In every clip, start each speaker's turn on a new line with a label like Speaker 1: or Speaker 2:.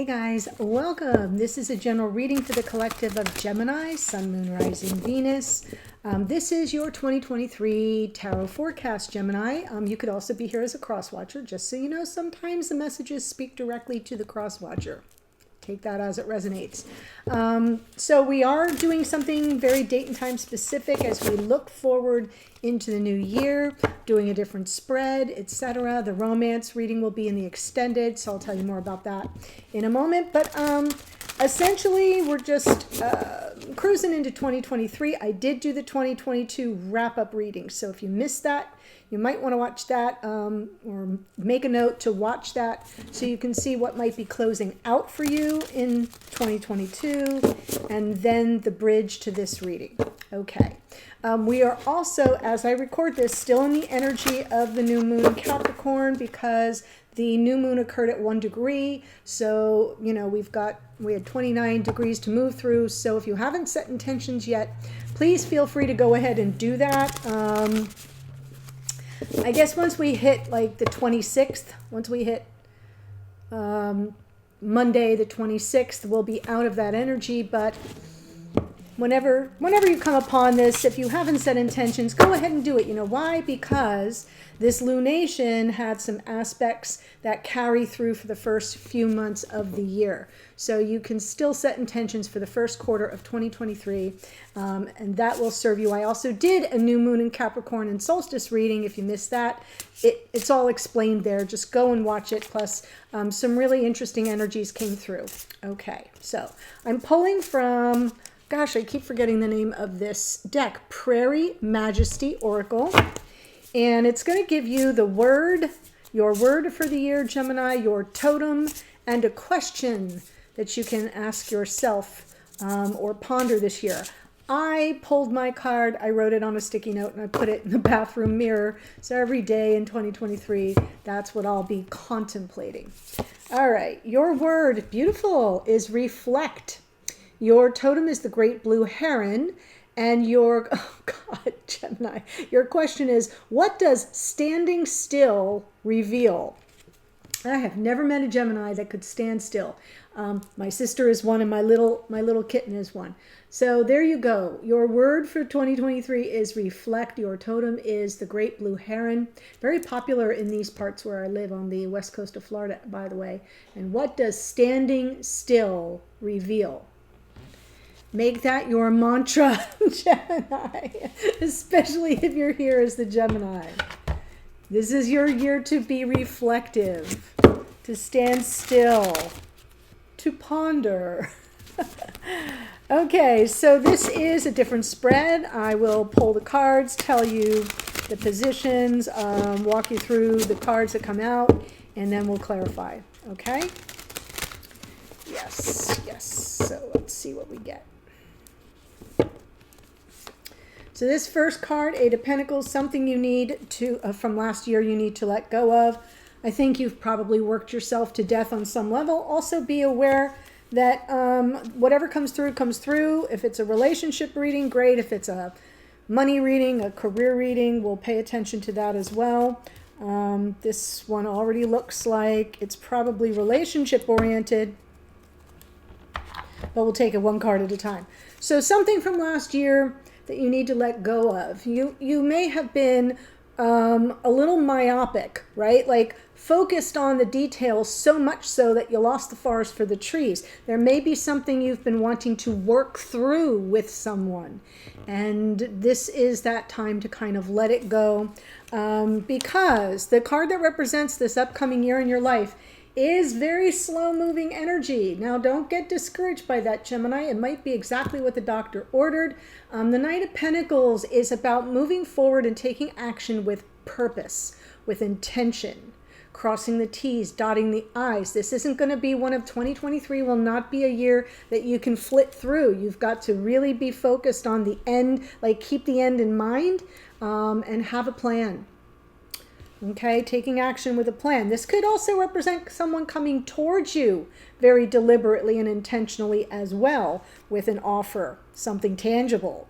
Speaker 1: Hey guys, welcome. This is a general reading for the collective of Gemini, Sun, Moon, Rising, Venus. This is your 2023 tarot forecast, Gemini. You could also be here as a cross watcher, just so you know, sometimes the messages speak directly to the cross watcher. Take that as it resonates. So we are doing something very date and time specific as we look forward into the new year, doing a different spread, etc. The romance reading will be in the extended, so I'll tell you more about that in a moment. But essentially, we're just cruising into 2023. I did do the 2022 wrap-up reading, so if you missed that, you might want to watch that or make a note to watch that so you can see what might be closing out for you in 2022 and then the bridge to this reading. Okay. We are also, as I record this, still in the energy of the new moon in Capricorn because the new moon occurred at 1 degree. So, you know, we had 29 degrees to move through. So if you haven't set intentions yet, please feel free to go ahead and do that. I guess once we hit like the 26th, once we hit Monday the 26th, we'll be out of that energy. But whenever you come upon this, if you haven't set intentions, go ahead and do it. You know why? Because this lunation had some aspects that carry through for the first few months of the year. So you can still set intentions for the first quarter of 2023, and that will serve you. I also did a new moon in Capricorn and solstice reading. If you missed that, it's all explained there. Just go and watch it. Plus, some really interesting energies came through. Okay, so I'm pulling from, gosh, I keep forgetting the name of this deck, Prairie Majesty Oracle. And it's going to give you the word, your word for the year, Gemini, your totem, and a question that you can ask yourself or ponder this year. I pulled my card, I wrote it on a sticky note, and I put it in the bathroom mirror. So every day in 2023, that's what I'll be contemplating. All right, your word, beautiful, is reflect. Your totem is the great blue heron. And your, oh God, Gemini, your question is, what does standing still reveal? I have never met a Gemini that could stand still. My sister is one and my little kitten is one. So there you go. Your word for 2023 is reflect. Your totem is the great blue heron. Very popular in these parts where I live on the west coast of Florida, by the way. And what does standing still reveal? Make that your mantra, Gemini, especially if you're here as the Gemini. This is your year to be reflective, to stand still, to ponder. Okay, so this is a different spread. I will pull the cards, tell you the positions, walk you through the cards that come out, and then we'll clarify, okay? Yes. So let's see what we get. So this first card, Eight of Pentacles, something you need to, from last year, you need to let go of. I think you've probably worked yourself to death on some level. Also be aware that whatever comes through, comes through. If it's a relationship reading, great. If it's a money reading, a career reading, we'll pay attention to that as well. This one already looks like it's probably relationship oriented, but we'll take it one card at a time. So something from last year that you need to let go of. You may have been a little myopic, right? Like focused on the details so much so that you lost the forest for the trees. There may be something you've been wanting to work through with someone. And this is that time to kind of let it go because the card that represents this upcoming year in your life is very slow moving energy. Now don't get discouraged by that, Gemini. It might be exactly what the doctor ordered. The Knight of Pentacles is about moving forward and taking action with purpose, with intention, crossing the T's, dotting the I's. This isn't going to be one of 2023 will not be a year that you can flit through. You've got to really be focused on the end, like keep the end in mind and have a plan. Okay, taking action with a plan. This could also represent someone coming towards you very deliberately and intentionally as well with an offer, something tangible.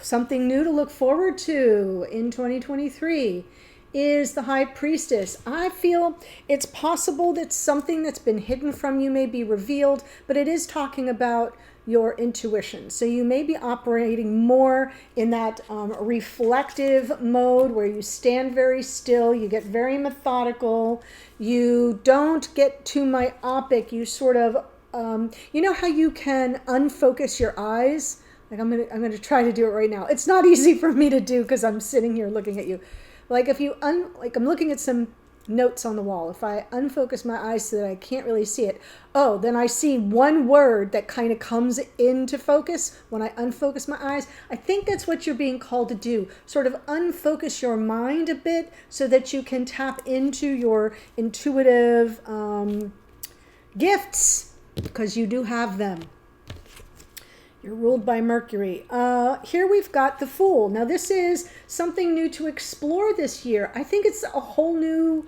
Speaker 1: Something new to look forward to in 2023. is the High Priestess. I feel it's possible that something that's been hidden from you may be revealed, but it is talking about your intuition. So you may be operating more in that reflective mode where you stand very still, you get very methodical, you don't get too myopic, you sort of, you know how you can unfocus your eyes? Like I'm gonna try to do it right now. It's not easy for me to do because I'm sitting here looking at you. Like if you like I'm looking at some notes on the wall. If I unfocus my eyes so that I can't really see it, oh, then I see one word that kind of comes into focus when I unfocus my eyes. I think that's what you're being called to do. Sort of unfocus your mind a bit so that you can tap into your intuitive gifts, because you do have them. You're ruled by Mercury. Here we've got the Fool. Now this is something new to explore this year. I think it's a whole new,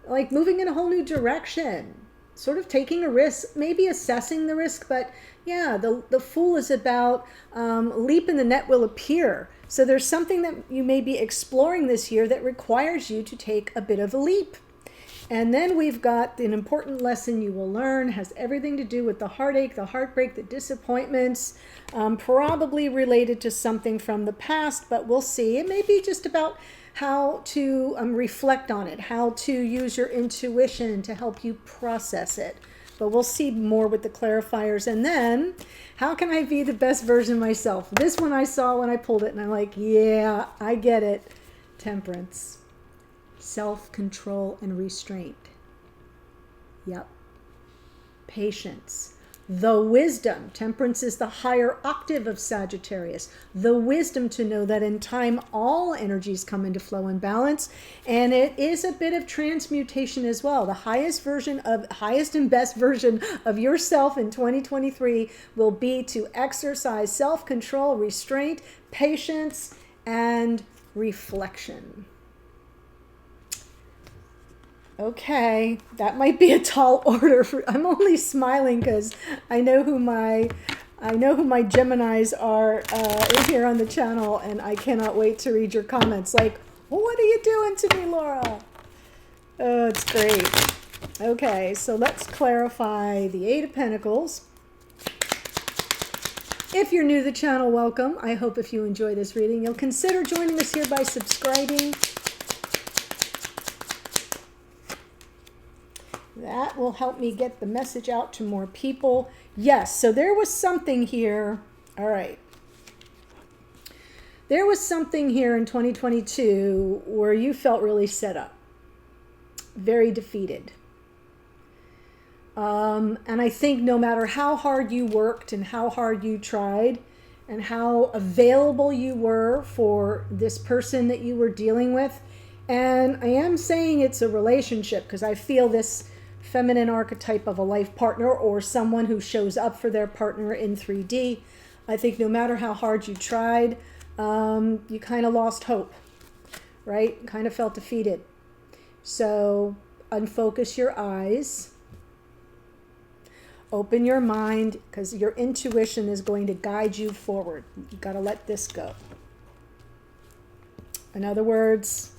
Speaker 1: like moving in a whole new direction. Sort of taking a risk, maybe assessing the risk, but yeah, the Fool is about leap and the net will appear. So there's something that you may be exploring this year that requires you to take a bit of a leap. And then we've got an important lesson you will learn, has everything to do with the heartache, the heartbreak, the disappointments, probably related to something from the past, but we'll see. It may be just about how to reflect on it, how to use your intuition to help you process it. But we'll see more with the clarifiers. And then, how can I be the best version of myself? This one I saw when I pulled it, and I'm like, yeah, I get it. Temperance. Self-control and restraint. Yep. Patience. The wisdom. Temperance is the higher octave of Sagittarius. The wisdom to know that in time all energies come into flow and balance. And it is a bit of transmutation as well. The highest and best version of yourself in 2023 will be to exercise self-control, restraint, patience, and reflection. Okay, that might be a tall order. I'm only smiling because I know who my Geminis are here on the channel, and I cannot wait to read your comments. Like, what are you doing to me, Laura? Oh, it's great. Okay, so let's clarify the Eight of Pentacles. If you're new to the channel, welcome. I hope if you enjoy this reading, you'll consider joining us here by subscribing. That will help me get the message out to more people. Yes, so there was something here. All right. There was something here in 2022 where you felt really set up. Very defeated. And I think no matter how hard you worked and how hard you tried and how available you were for this person that you were dealing with, and I am saying it's a relationship because I feel this feminine archetype of a life partner or someone who shows up for their partner in 3D. I think no matter how hard you tried, you kind of lost hope, right? Kind of felt defeated. So unfocus your eyes, open your mind, because your intuition is going to guide you forward. You got to let this go. In other words,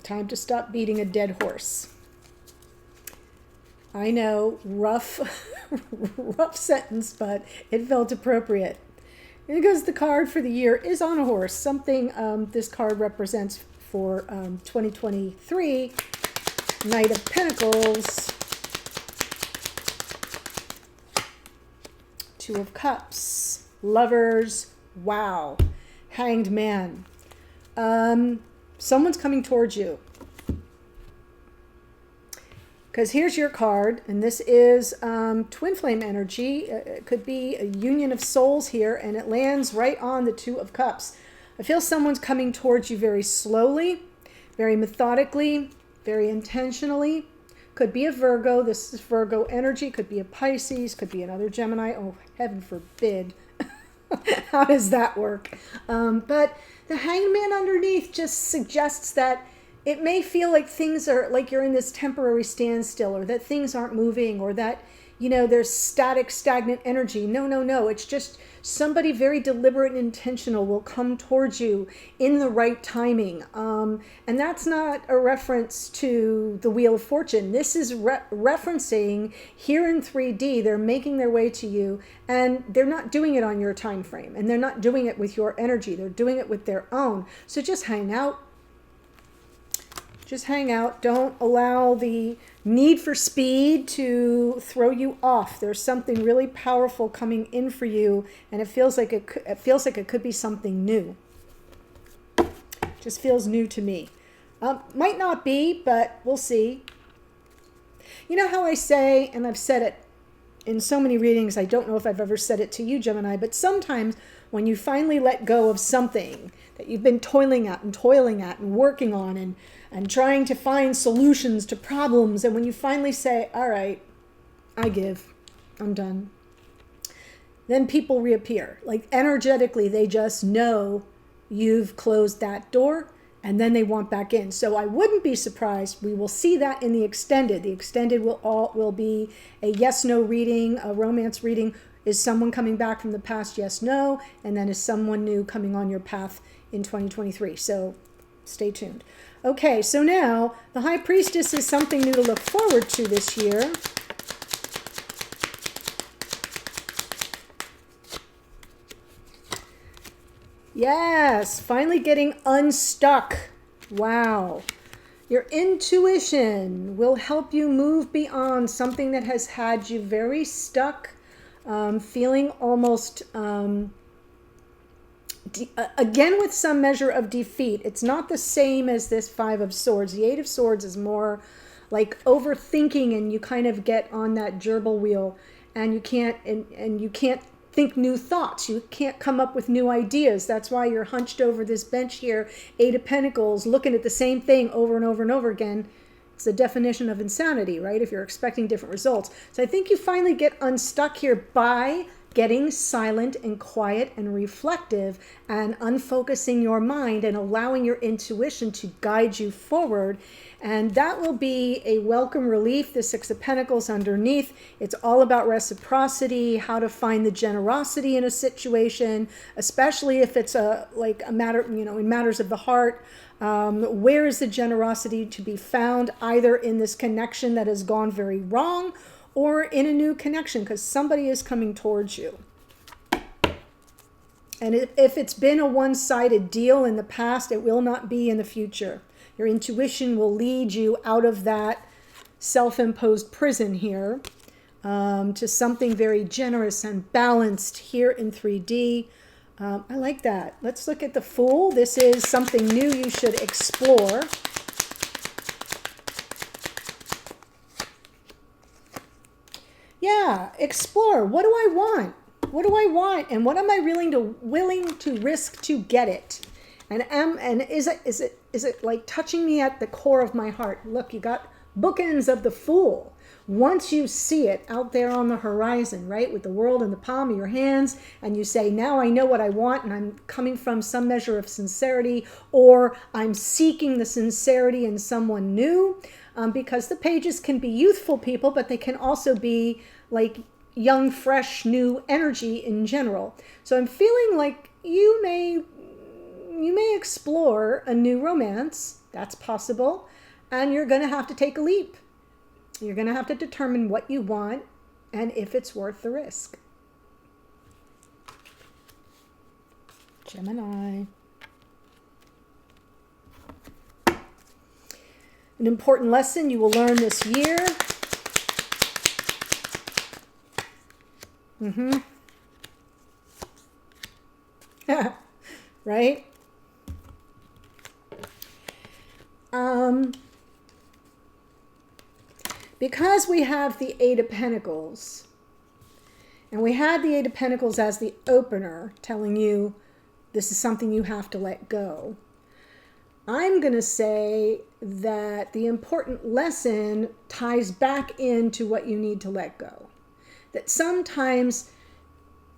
Speaker 1: time to stop beating a dead horse. I know, rough sentence, but it felt appropriate. Because the card for the year is on a horse, something this card represents for 2023, Knight of Pentacles, Two of Cups, Lovers, wow, Hanged Man. Someone's coming towards you. Because here's your card, and this is twin flame energy. It could be a union of souls here, and it lands right on the Two of Cups. I feel someone's coming towards you very slowly, very methodically, very intentionally. Could be a Virgo. This is Virgo energy. Could be a Pisces. Could be another Gemini. Oh, heaven forbid. How does that work? But the Hangman underneath just suggests that it may feel like things are like you're in this temporary standstill, or that things aren't moving, or that there's stagnant energy. No, no, no. It's just somebody very deliberate and intentional will come towards you in the right timing. And that's not a reference to the Wheel of Fortune. This is referencing here in 3D. They're making their way to you, and they're not doing it on your time frame, and they're not doing it with your energy. They're doing it with their own. So just hang out. Just hang out. Don't allow the need for speed to throw you off. There's something really powerful coming in for you, and it feels like it could be something new. Just feels new to me. Might not be, but we'll see. You know how I say, and I've said it in so many readings, I don't know if I've ever said it to you, Gemini, but sometimes when you finally let go of something that you've been toiling at and working on and trying to find solutions to problems, and when you finally say, all right, I give, I'm done, then people reappear. Like energetically, they just know you've closed that door, and then they want back in. So I wouldn't be surprised. We will see that in the extended. The extended will be a yes/no reading, a romance reading. Is someone coming back from the past? Yes, no. And then is someone new coming on your path in 2023? So stay tuned. Okay, so now the High Priestess is something new to look forward to this year. Yes, finally getting unstuck. Wow. Your intuition will help you move beyond something that has had you very stuck, feeling almost, again, with some measure of defeat. It's not the same as this Five of Swords. The Eight of Swords is more like overthinking, and you kind of get on that gerbil wheel, and you can't think new thoughts. You can't come up with new ideas. That's why you're hunched over this bench here, Eight of Pentacles, looking at the same thing over and over and over again. It's the definition of insanity, right? If you're expecting different results. So I think you finally get unstuck here by getting silent and quiet and reflective and unfocusing your mind and allowing your intuition to guide you forward. And that will be a welcome relief. The Six of Pentacles underneath. It's all about reciprocity, how to find the generosity in a situation, especially if it's a matter, in matters of the heart. Where is the generosity to be found, either in this connection that has gone very wrong or in a new connection, because somebody is coming towards you. And if it's been a one-sided deal in the past, it will not be in the future. Your intuition will lead you out of that self-imposed prison here to something very generous and balanced here in 3D. I like that. Let's look at the Fool. This is something new you should explore. Yeah, explore. What do I want? What do I want? And what am I willing to risk to get it? And is it like touching me at the core of my heart? Look, you got bookends of the Fool. Once you see it out there on the horizon, right, with the world in the palm of your hands, and you say, now I know what I want, and I'm coming from some measure of sincerity, or I'm seeking the sincerity in someone new, because the pages can be youthful people, but they can also be like young, fresh, new energy in general. So I'm feeling like you may explore a new romance. That's possible. And you're going to have to take a leap. You're going to have to determine what you want and if it's worth the risk. Gemini. An important lesson you will learn this year. Right? Because we have the Eight of Pentacles, and we had the Eight of Pentacles as the opener, telling you this is something you have to let go, I'm going to say that the important lesson ties back into what you need to let go. That sometimes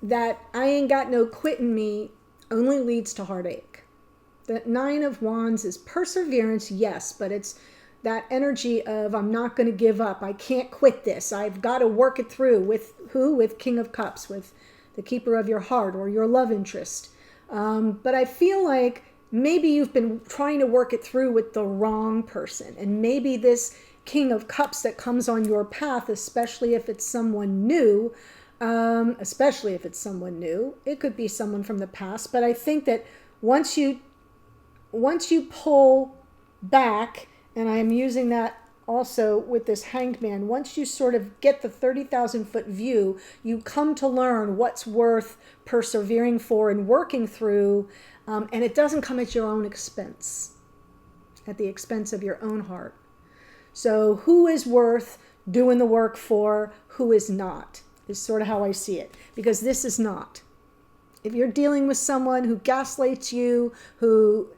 Speaker 1: that I ain't got no quit in me only leads to heartache. The Nine of Wands is perseverance, yes, but it's that energy of, I'm not going to give up. I can't quit this. I've got to work it through. With who? With King of Cups, with the keeper of your heart or your love interest. But I feel like maybe you've been trying to work it through with the wrong person. And maybe this King of Cups that comes on your path, especially if it's someone new, it could be someone from the past. But I think that once you pull back, and I am using that also with this Hanged Man, once you sort of get the 30,000 foot view, you come to learn what's worth persevering for and working through, and it doesn't come at your own expense, at the expense of your own heart. So who is worth doing the work for, who is not, is sort of how I see it, because this is not. If you're dealing with someone who gaslights you, who,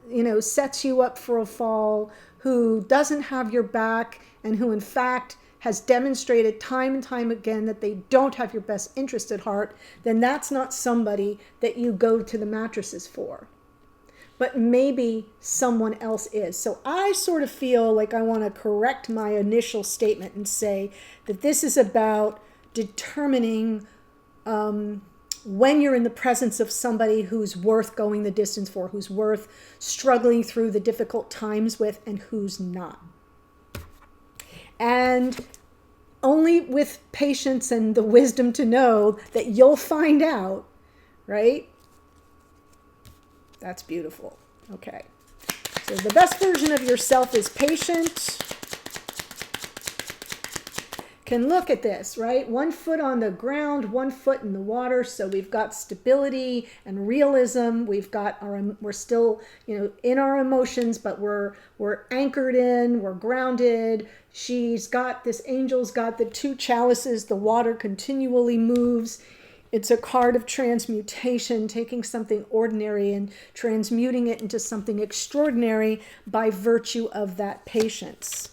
Speaker 1: sets you up for a fall, who doesn't have your back, and who in fact has demonstrated time and time again that they don't have your best interest at heart, then that's not somebody that you go to the mattresses for. But maybe someone else is. So I sort of feel like I want to correct my initial statement and say that this is about determining when you're in the presence of somebody who's worth going the distance for, who's worth struggling through the difficult times with, and who's not. And only with patience and the wisdom to know that you'll find out, right? That's beautiful. Okay. So the best version of yourself is patient. Can look at this, right? 1 foot on the ground, 1 foot in the water. So we've got stability and realism. We're still, in our emotions, but we're anchored in, we're grounded. This angel's got the 2 chalices. The water continually moves. It's a card of transmutation, taking something ordinary and transmuting it into something extraordinary by virtue of that patience.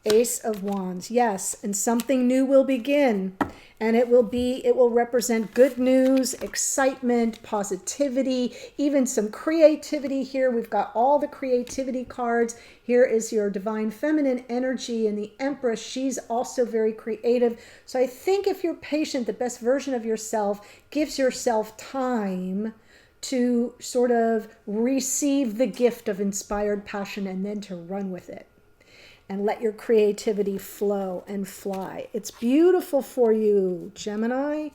Speaker 1: Ace of Wands, yes, and something new will begin, and it will represent good news, excitement, positivity, even some creativity here. We've got all the creativity cards. Here is your divine feminine energy, and the Empress, she's also very creative. So I think if you're patient, the best version of yourself gives yourself time to sort of receive the gift of inspired passion and then to run with it. And let your creativity flow and fly. It's beautiful for you, Gemini.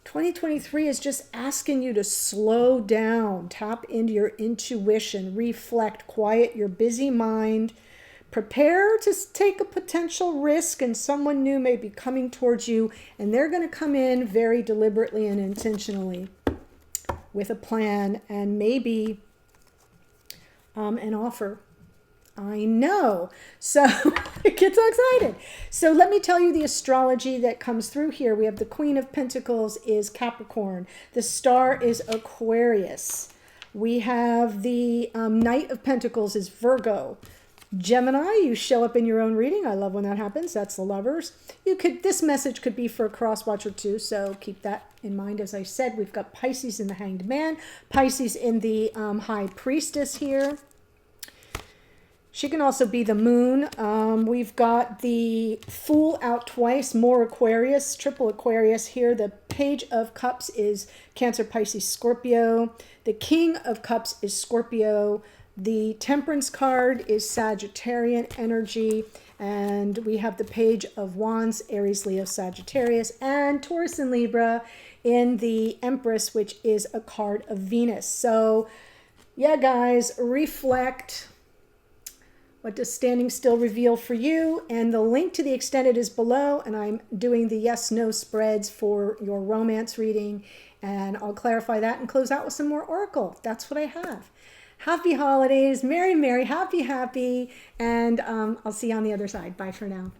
Speaker 1: 2023 is just asking you to slow down, tap into your intuition, reflect, quiet your busy mind, prepare to take a potential risk, and someone new may be coming towards you, and they're going to come in very deliberately and intentionally with a plan and maybe an offer. I know. So I get so excited. So let me tell you the astrology that comes through here. We have the Queen of Pentacles is Capricorn. The star is Aquarius. We have the Knight of Pentacles is Virgo. Gemini, you show up in your own reading. I love when that happens. That's the Lovers. This message could be for a cross watcher too, so keep that in mind. As I said, we've got Pisces in the Hanged Man, Pisces in the High Priestess here. She can also be the Moon. We've got the Fool out twice, more Aquarius, triple Aquarius here. The Page of Cups is Cancer, Pisces, Scorpio. The King of Cups is Scorpio. The Temperance card is Sagittarian energy. And we have the Page of Wands, Aries, Leo, Sagittarius. And Taurus and Libra in the Empress, which is a card of Venus. So, yeah, guys, reflect. What does standing still reveal for you? And the link to the extended is below, and I'm doing the yes/no spreads for your romance reading, and I'll clarify that and close out with some more oracle. That's what I have. Happy holidays, merry, merry, happy, happy, and I'll see you on the other side. Bye for now.